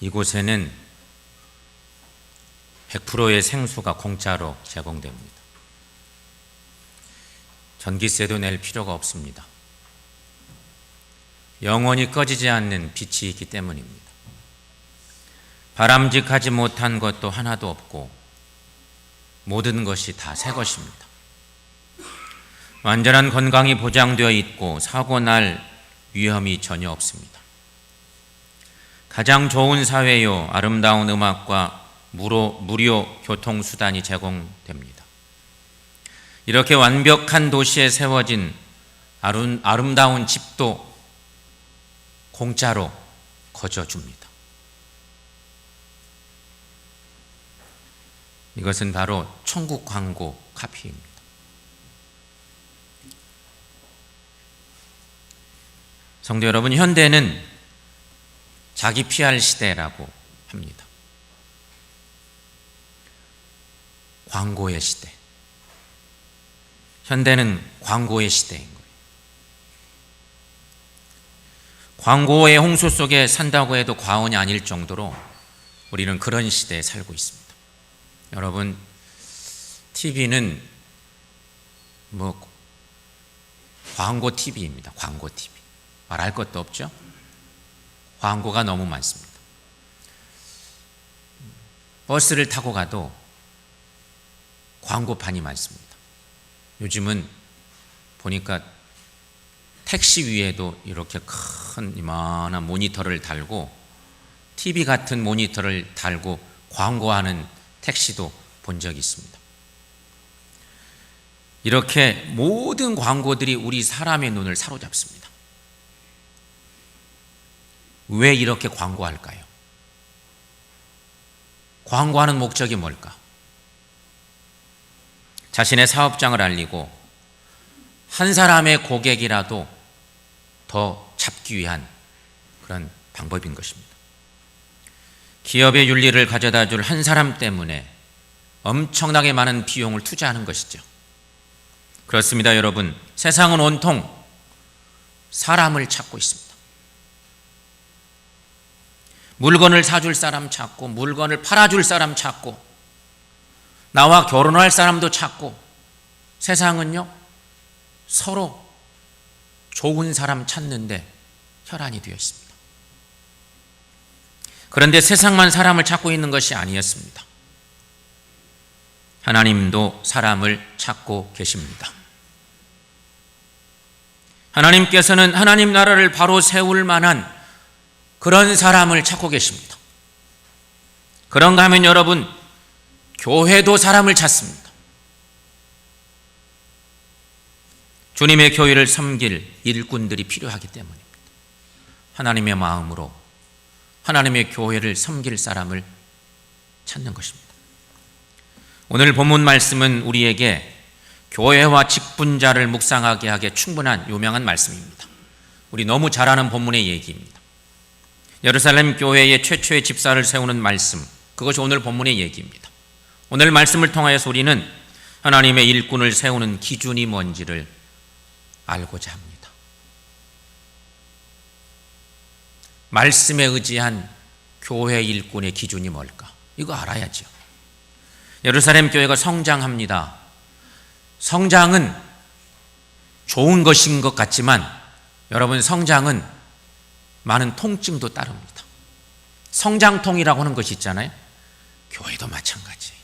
이곳에는 100%의 생수가 공짜로 제공됩니다. 전기세도 낼 필요가 없습니다. 영원히 꺼지지 않는 빛이 있기 때문입니다. 바람직하지 못한 것도 하나도 없고 모든 것이 다 새 것입니다. 완전한 건강이 보장되어 있고 사고 날 위험이 전혀 없습니다. 가장 좋은 사회요, 아름다운 음악과 무료 교통수단이 제공됩니다. 이렇게 완벽한 도시에 세워진 아름다운 집도 공짜로 거저줍니다. 이것은 바로 천국 광고 카피입니다. 성도 여러분, 현대는 자기 PR 시대라고 합니다. 광고의 시대. 현대는 광고의 시대인 거예요. 광고의 홍수 속에 산다고 해도 과언이 아닐 정도로 우리는 그런 시대에 살고 있습니다. 여러분, TV는 광고 TV입니다. 광고 TV. 말할 것도 없죠? 광고가 너무 많습니다. 버스를 타고 가도 광고판이 많습니다. 요즘은 보니까 택시 위에도 이렇게 큰 이만한 모니터를 달고 TV 같은 모니터를 달고 광고하는 택시도 본 적이 있습니다. 이렇게 모든 광고들이 우리 사람의 눈을 사로잡습니다. 왜 이렇게 광고할까요? 광고하는 목적이 뭘까? 자신의 사업장을 알리고 한 사람의 고객이라도 더 잡기 위한 그런 방법인 것입니다. 기업의 윤리를 가져다 줄 한 사람 때문에 엄청나게 많은 비용을 투자하는 것이죠. 그렇습니다, 여러분. 세상은 온통 사람을 찾고 있습니다. 물건을 사줄 사람 찾고, 물건을 팔아줄 사람 찾고, 나와 결혼할 사람도 찾고, 세상은요 서로 좋은 사람 찾는데 혈안이 되어 있습니다. 그런데 세상만 사람을 찾고 있는 것이 아니었습니다. 하나님도 사람을 찾고 계십니다. 하나님께서는 하나님 나라를 바로 세울 만한 그런 사람을 찾고 계십니다. 그런가 하면 여러분, 교회도 사람을 찾습니다. 주님의 교회를 섬길 일꾼들이 필요하기 때문입니다. 하나님의 마음으로 하나님의 교회를 섬길 사람을 찾는 것입니다. 오늘 본문 말씀은 우리에게 교회와 직분자를 묵상하게 하기에 충분한 유명한 말씀입니다. 우리 너무 잘 아는 본문의 얘기입니다. 예루살렘 교회의 최초의 집사를 세우는 말씀, 그것이 오늘 본문의 얘기입니다. 오늘 말씀을 통하여서 우리는 하나님의 일꾼을 세우는 기준이 뭔지를 알고자 합니다. 말씀에 의지한 교회 일꾼의 기준이 뭘까? 이거 알아야죠. 예루살렘 교회가 성장합니다. 성장은 좋은 것인 것 같지만 여러분, 성장은 많은 통증도 따릅니다. 성장통이라고 하는 것이 있잖아요. 교회도 마찬가지예요.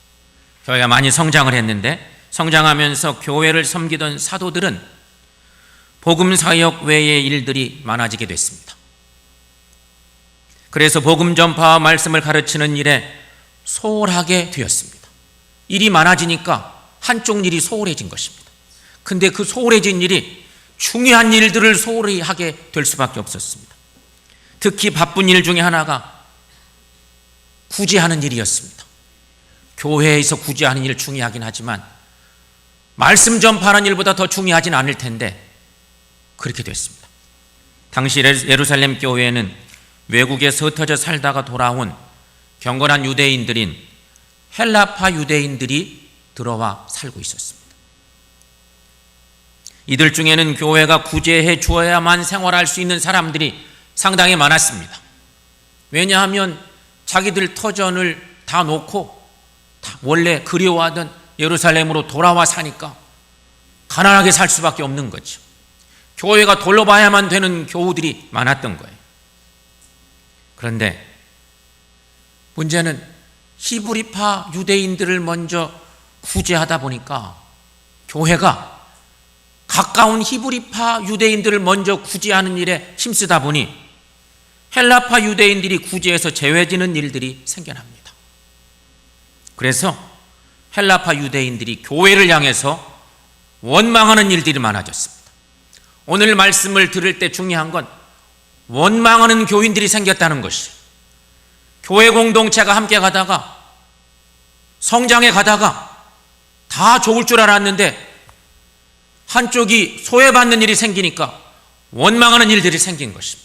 교회가 많이 성장을 했는데 성장하면서 교회를 섬기던 사도들은 복음 사역 외의 일들이 많아지게 됐습니다. 그래서 복음 전파와 말씀을 가르치는 일에 소홀하게 되었습니다. 일이 많아지니까 한쪽 일이 소홀해진 것입니다. 근데 그 소홀해진 일이 중요한 일들을 소홀히 하게 될 수밖에 없었습니다. 특히 바쁜 일 중에 하나가 구제하는 일이었습니다. 교회에서 구제하는 일 중요하긴 하지만 말씀 전파하는 일보다 더 중요하진 않을 텐데 그렇게 됐습니다. 당시 예루살렘 교회에는 외국에서 흩어져 살다가 돌아온 경건한 유대인들인 헬라파 유대인들이 들어와 살고 있었습니다. 이들 중에는 교회가 구제해 주어야만 생활할 수 있는 사람들이 상당히 많았습니다. 왜냐하면 자기들 터전을 다 놓고 원래 그리워하던 예루살렘으로 돌아와 사니까 가난하게 살 수밖에 없는 거죠. 교회가 돌로 봐야만 되는 교우들이 많았던 거예요. 그런데 문제는 히브리파 유대인들을 먼저 구제하다 보니까 교회가 가까운 히브리파 유대인들을 먼저 구제하는 일에 힘쓰다 보니 헬라파 유대인들이 구제해서 제외되는 일들이 생겨납니다. 그래서 헬라파 유대인들이 교회를 향해서 원망하는 일들이 많아졌습니다. 오늘 말씀을 들을 때 중요한 건 원망하는 교인들이 생겼다는 것이, 교회 공동체가 함께 가다가 성장해 가다가 다 좋을 줄 알았는데 한쪽이 소외받는 일이 생기니까 원망하는 일들이 생긴 것입니다.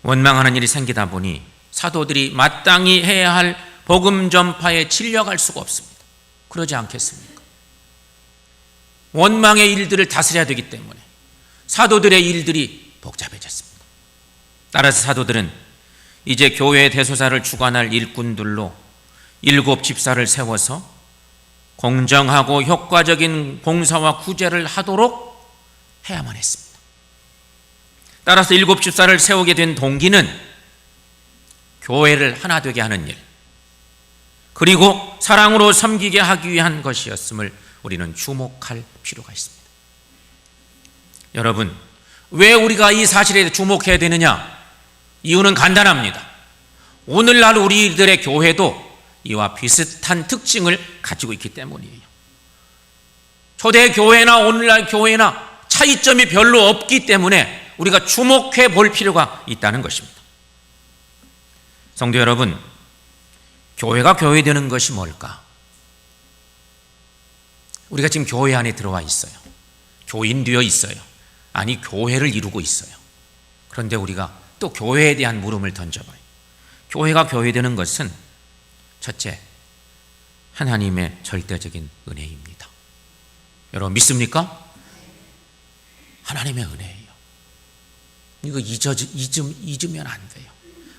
원망하는 일이 생기다 보니 사도들이 마땅히 해야 할 복음 전파에 진력할 수가 없습니다. 그러지 않겠습니까? 원망의 일들을 다스려야 되기 때문에 사도들의 일들이 복잡해졌습니다. 따라서 사도들은 이제 교회의 대소사를 주관할 일꾼들로 7 집사를 세워서 공정하고 효과적인 봉사와 구제를 하도록 해야만 했습니다. 따라서 7 집사를 세우게 된 동기는 교회를 하나 되게 하는 일, 그리고 사랑으로 섬기게 하기 위한 것이었음을 우리는 주목할 필요가 있습니다. 여러분, 왜 우리가 이 사실에 주목해야 되느냐? 이유는 간단합니다. 오늘날 우리들의 교회도 이와 비슷한 특징을 가지고 있기 때문이에요. 초대 교회나 오늘날 교회나 차이점이 별로 없기 때문에 우리가 주목해 볼 필요가 있다는 것입니다. 성도 여러분, 교회가 교회되는 것이 뭘까? 우리가 지금 교회 안에 들어와 있어요. 교인되어 있어요. 아니, 교회를 이루고 있어요. 그런데 우리가 또 교회에 대한 물음을 던져봐요. 교회가 교회되는 것은 첫째, 하나님의 절대적인 은혜입니다. 여러분 믿습니까? 하나님의 은혜예요. 이거 잊으면 안 돼요.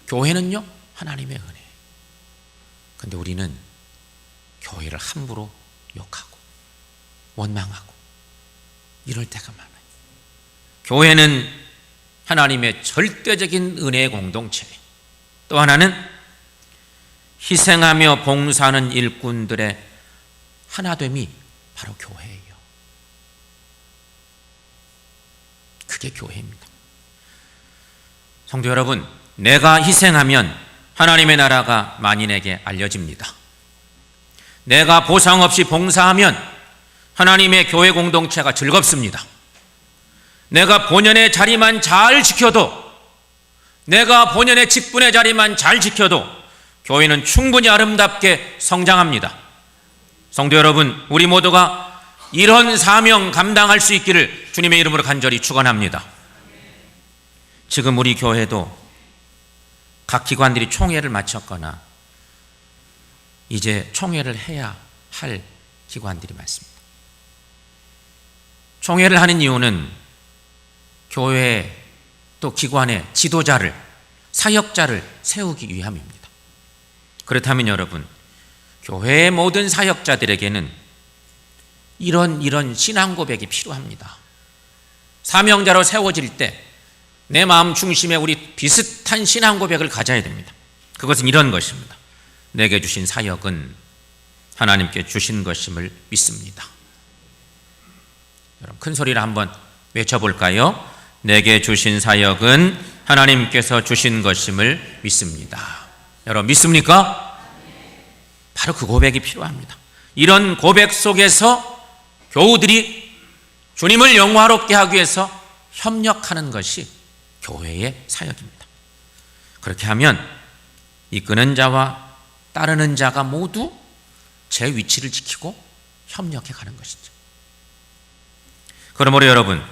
교회는요, 하나님의 은혜예요. 그런데 우리는 교회를 함부로 욕하고 원망하고 이럴 때가 많아요. 교회는 하나님의 절대적인 은혜의 공동체예요. 또 하나는 희생하며 봉사하는 일꾼들의 하나됨이 바로 교회예요. 그게 교회입니다. 성도 여러분, 내가 희생하면 하나님의 나라가 만인에게 알려집니다. 내가 보상 없이 봉사하면 하나님의 교회 공동체가 즐겁습니다. 내가 본연의 자리만 잘 지켜도, 내가 본연의 직분의 자리만 잘 지켜도 교회는 충분히 아름답게 성장합니다. 성도 여러분, 우리 모두가 이런 사명 감당할 수 있기를 주님의 이름으로 간절히 축원합니다. 지금 우리 교회도 각 기관들이 총회를 마쳤거나 이제 총회를 해야 할 기관들이 많습니다. 총회를 하는 이유는 교회 또 기관의 지도자를, 사역자를 세우기 위함입니다. 그렇다면 여러분, 교회의 모든 사역자들에게는 이런 신앙 고백이 필요합니다. 사명자로 세워질 때 내 마음 중심에 우리 비슷한 신앙 고백을 가져야 됩니다. 그것은 이런 것입니다. 내게 주신 사역은 하나님께 주신 것임을 믿습니다. 여러분, 큰 소리로 한번 외쳐볼까요? 내게 주신 사역은 하나님께서 주신 것임을 믿습니다. 여러분 믿습니까? 바로 그 고백이 필요합니다. 이런 고백 속에서 교우들이 주님을 영화롭게 하기 위해서 협력하는 것이 교회의 사역입니다. 그렇게 하면 이끄는 자와 따르는 자가 모두 제 위치를 지키고 협력해 가는 것이죠. 그러므로 여러분,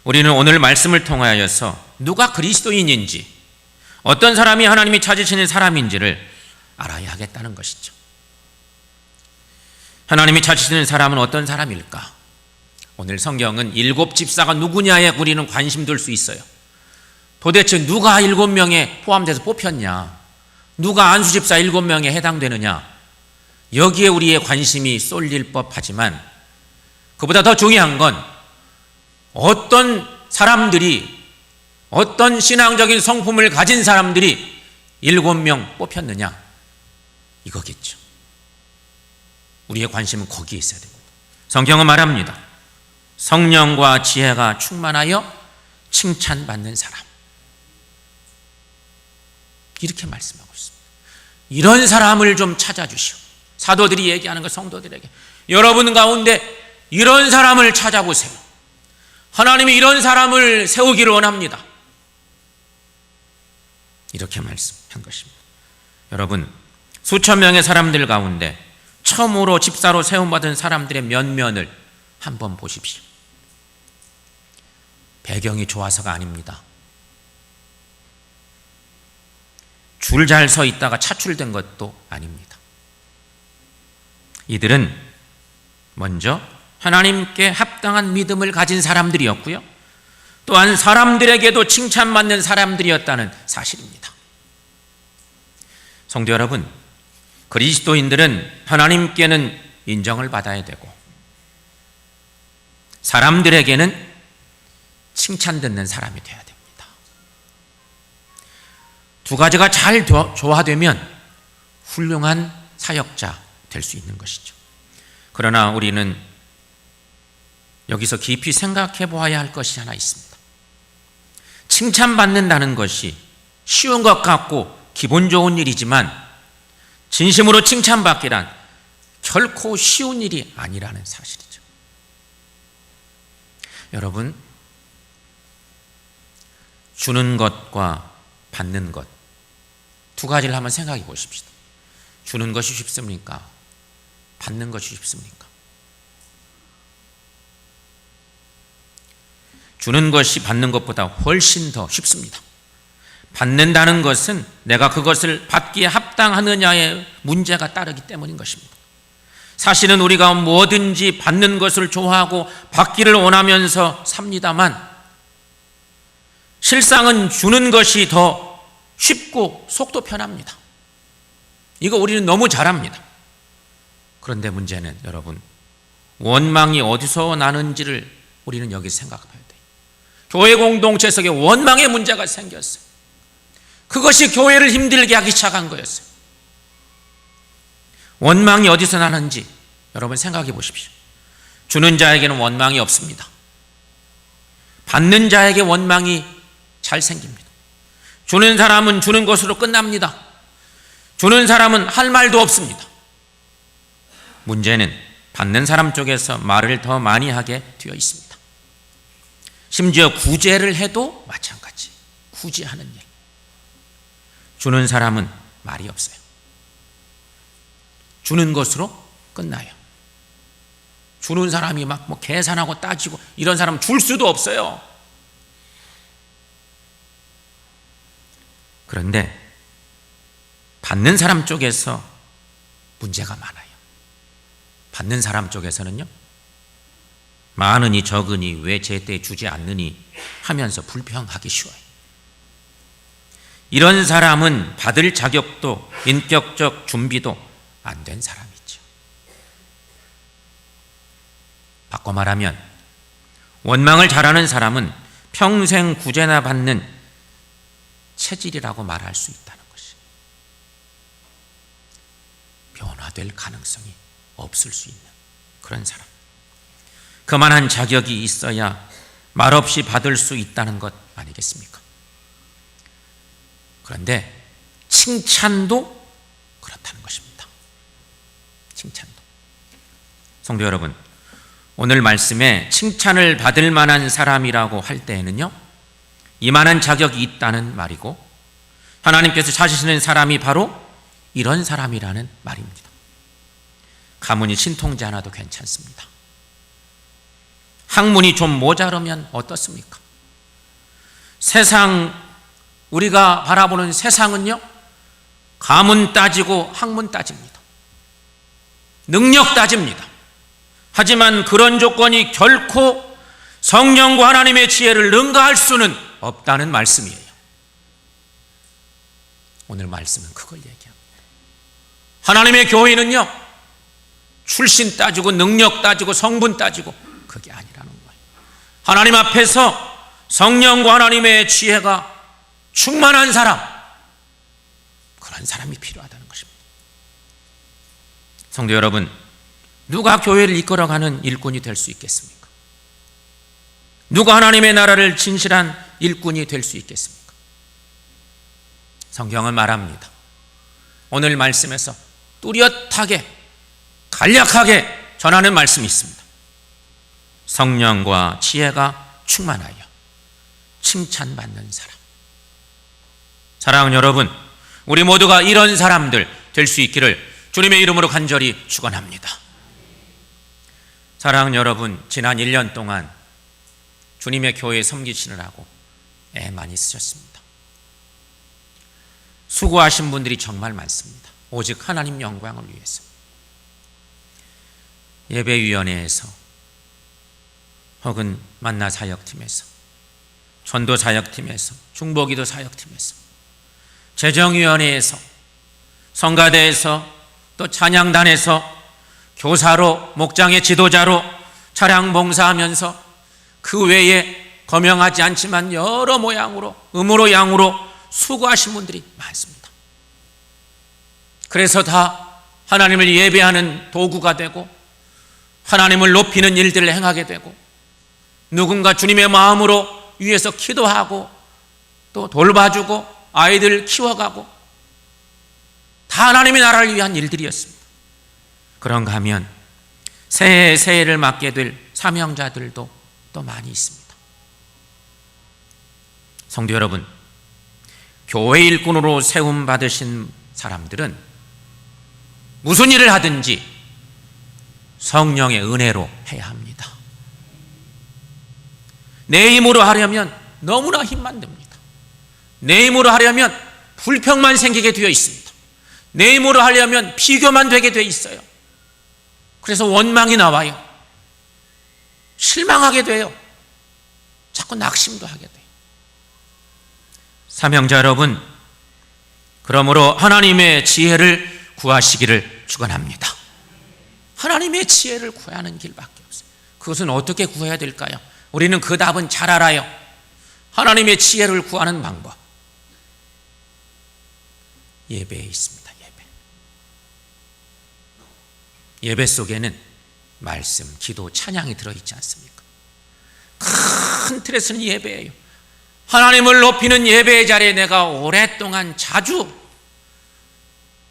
우리는 오늘 말씀을 통하여서 누가 그리스도인인지, 어떤 사람이 하나님이 찾으시는 사람인지를 알아야 하겠다는 것이죠. 하나님이 찾으시는 사람은 어떤 사람일까? 오늘 성경은 7 집사가 누구냐에 우리는 관심 둘 수 있어요. 도대체 누가 7명에 포함돼서 뽑혔냐? 누가 안수집사 7명에 해당되느냐? 여기에 우리의 관심이 쏠릴 법하지만 그보다 더 중요한 건 어떤 사람들이, 어떤 신앙적인 성품을 가진 사람들이 7명 뽑혔느냐, 이거겠죠. 우리의 관심은 거기에 있어야 됩니다. 성경은 말합니다. 성령과 지혜가 충만하여 칭찬받는 사람, 이렇게 말씀하고 있습니다. 이런 사람을 좀 찾아주시오. 사도들이 얘기하는 것, 성도들에게 여러분 가운데 이런 사람을 찾아보세요. 하나님이 이런 사람을 세우기를 원합니다. 이렇게 말씀한 것입니다. 여러분, 수천 명의 사람들 가운데 처음으로 집사로 세움받은 사람들의 면면을 한번 보십시오. 배경이 좋아서가 아닙니다. 줄 잘 서 있다가 차출된 것도 아닙니다. 이들은 먼저 하나님께 합당한 믿음을 가진 사람들이었고요, 또한 사람들에게도 칭찬받는 사람들이었다는 사실입니다. 성도 여러분, 그리스도인들은 하나님께는 인정을 받아야 되고 사람들에게는 칭찬 듣는 사람이 되어야 됩니다. 두 가지가 잘 조화되면 훌륭한 사역자 될 수 있는 것이죠. 그러나 우리는 여기서 깊이 생각해 보아야 할 것이 하나 있습니다. 칭찬받는다는 것이 쉬운 것 같고 기분 좋은 일이지만 진심으로 칭찬받기란 결코 쉬운 일이 아니라는 사실이죠. 여러분, 주는 것과 받는 것, 두 가지를 한번 생각해 보십시다. 주는 것이 쉽습니까? 받는 것이 쉽습니까? 주는 것이 받는 것보다 훨씬 더 쉽습니다. 받는다는 것은 내가 그것을 받기에 합당하느냐의 문제가 따르기 때문인 것입니다. 사실은 우리가 뭐든지 받는 것을 좋아하고 받기를 원하면서 삽니다만 실상은 주는 것이 더 쉽고 속도 편합니다. 이거 우리는 너무 잘합니다. 그런데 문제는 여러분, 원망이 어디서 나는지를 우리는 여기 생각해야 돼요. 교회 공동체 속에 원망의 문제가 생겼어요. 그것이 교회를 힘들게 하기 시작한 거였어요. 원망이 어디서 나는지 여러분 생각해 보십시오. 주는 자에게는 원망이 없습니다. 받는 자에게 원망이 잘 생깁니다. 주는 사람은 주는 것으로 끝납니다. 주는 사람은 할 말도 없습니다. 문제는 받는 사람 쪽에서 말을 더 많이 하게 되어 있습니다. 심지어 구제를 해도 마찬가지. 구제하는 일. 주는 사람은 말이 없어요. 주는 것으로 끝나요. 주는 사람이 막 뭐 계산하고 따지고 이런 사람 줄 수도 없어요. 그런데 받는 사람 쪽에서 문제가 많아요. 받는 사람 쪽에서는요, 많으니 적으니 왜 제때 주지 않느니 하면서 불평하기 쉬워요. 이런 사람은 받을 자격도 인격적 준비도 안 된 사람이죠. 바꿔 말하면 원망을 잘하는 사람은 평생 구제나 받는 체질이라고 말할 수 있다는 것이, 변화될 가능성이 없을 수 있는 그런 사람, 그만한 자격이 있어야 말없이 받을 수 있다는 것 아니겠습니까? 그런데 칭찬도 그렇다는 것입니다. 칭찬도. 성도 여러분, 오늘 말씀에 칭찬을 받을 만한 사람이라고 할 때에는요, 이만한 자격이 있다는 말이고 하나님께서 찾으시는 사람이 바로 이런 사람이라는 말입니다. 가문이 신통지 않아도 괜찮습니다. 학문이 좀 모자르면 어떻습니까? 세상, 우리가 바라보는 세상은요, 가문 따지고 학문 따집니다. 능력 따집니다. 하지만 그런 조건이 결코 성령과 하나님의 지혜를 능가할 수는 없다는 말씀이에요. 오늘 말씀은 그걸 얘기합니다. 하나님의 교회는요, 출신 따지고 능력 따지고 성분 따지고 그게 아니라는 거예요. 하나님 앞에서 성령과 하나님의 지혜가 충만한 사람, 그런 사람이 필요하다는 것입니다. 성도 여러분, 누가 교회를 이끌어가는 일꾼이 될 수 있겠습니까? 누가 하나님의 나라를 진실한 일꾼이 될 수 있겠습니까? 성경은 말합니다. 오늘 말씀에서 뚜렷하게 간략하게 전하는 말씀이 있습니다. 성령과 지혜가 충만하여 칭찬받는 사람. 사랑하는 여러분, 우리 모두가 이런 사람들 될 수 있기를 주님의 이름으로 간절히 축원합니다. 사랑하는 여러분, 지난 1년 동안 주님의 교회 섬기시느라고 애 많이 쓰셨습니다. 수고하신 분들이 정말 많습니다. 오직 하나님 영광을 위해서. 예배위원회에서 혹은 만나 사역팀에서, 전도 사역팀에서, 중보기도 사역팀에서, 재정위원회에서, 성가대에서, 또 찬양단에서, 교사로, 목장의 지도자로 차량 봉사하면서 그 외에 거명하지 않지만 여러 모양으로, 음으로 양으로 수고하신 분들이 많습니다. 그래서 다 하나님을 예배하는 도구가 되고 하나님을 높이는 일들을 행하게 되고 누군가 주님의 마음으로 위해서 기도하고 또 돌봐주고 아이들 키워가고 다 하나님의 나라를 위한 일들이었습니다. 그런가 하면 새해 새해를 맡게 될 사명자들도 또 많이 있습니다. 성도 여러분, 교회 일꾼으로 세움 받으신 사람들은 무슨 일을 하든지 성령의 은혜로 해야 합니다. 내 힘으로 하려면 너무나 힘만 듭니다. 내 힘으로 하려면 불평만 생기게 되어 있습니다. 내 힘으로 하려면 비교만 되게 되어 있어요. 그래서 원망이 나와요. 실망하게 돼요. 자꾸 낙심도 하게 돼요. 사명자 여러분, 그러므로 하나님의 지혜를 구하시기를 축원합니다. 하나님의 지혜를 구하는 길밖에 없어요. 그것은 어떻게 구해야 될까요? 우리는 그 답은 잘 알아요. 하나님의 지혜를 구하는 방법, 예배에 있습니다. 예배 속에는 말씀, 기도, 찬양이 들어있지 않습니까? 큰 틀에서는 예배예요. 하나님을 높이는 예배의 자리에 내가 오랫동안 자주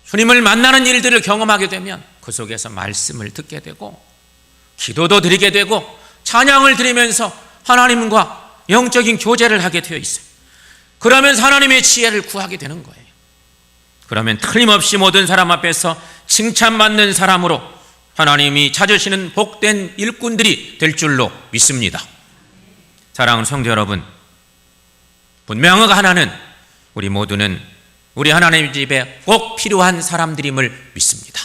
주님을 만나는 일들을 경험하게 되면 그 속에서 말씀을 듣게 되고 기도도 드리게 되고 찬양을 드리면서 하나님과 영적인 교제를 하게 되어 있어요. 그러면서 하나님의 지혜를 구하게 되는 거예요. 그러면 틀림없이 모든 사람 앞에서 칭찬받는 사람으로 하나님이 찾으시는 복된 일꾼들이 될 줄로 믿습니다. 사랑하는 성도 여러분, 분명한 하나는 우리 모두는 우리 하나님 집에 꼭 필요한 사람들임을 믿습니다.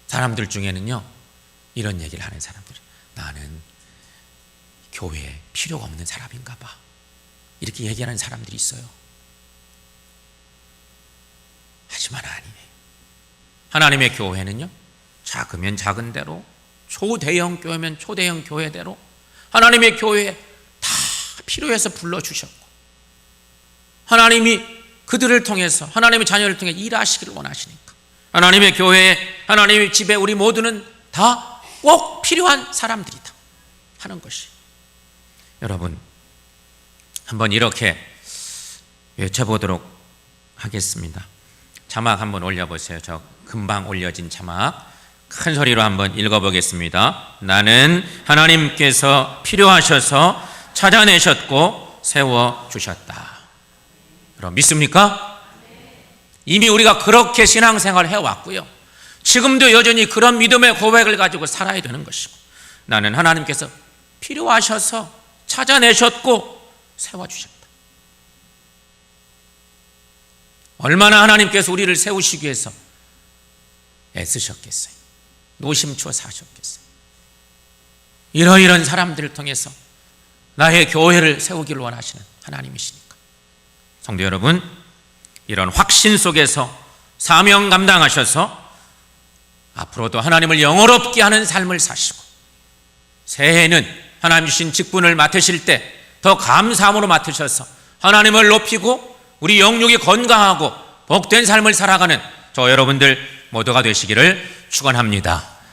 사람들 중에는요, 이런 얘기를 하는 사람들, 나는 교회에 필요가 없는 사람인가 봐, 이렇게 얘기하는 사람들이 있어요. 하지만 아니에요. 하나님의 교회는요, 작으면 작은 대로, 초대형 교회면 초대형 교회대로 하나님의 교회에 다 필요해서 불러주셨고 하나님이 그들을 통해서, 하나님의 자녀를 통해 일하시기를 원하시니까 하나님의 교회에, 하나님의 집에 우리 모두는 다 꼭 필요한 사람들이다 하는 것이. 여러분, 한번 이렇게 외쳐보도록 하겠습니다. 자막 한번 올려보세요. 저 금방 올려진 자막 큰 소리로 한번 읽어보겠습니다. 나는 하나님께서 필요하셔서 찾아내셨고 세워주셨다. 여러분 믿습니까? 이미 우리가 그렇게 신앙생활을 해왔고요, 지금도 여전히 그런 믿음의 고백을 가지고 살아야 되는 것이고, 나는 하나님께서 필요하셔서 찾아내셨고 세워주셨다. 얼마나 하나님께서 우리를 세우시기 위해서 애쓰셨겠어요. 노심초사 사셨겠어요. 이러이런 사람들을 통해서 나의 교회를 세우기를 원하시는 하나님이시니까 성도 여러분, 이런 확신 속에서 사명 감당하셔서 앞으로도 하나님을 영어롭게 하는 삶을 사시고, 새해에는 하나님 주신 직분을 맡으실 때 더 감사함으로 맡으셔서 하나님을 높이고 우리 영육이 건강하고 복된 삶을 살아가는 저 여러분들 모두가 되시기를 축원합니다.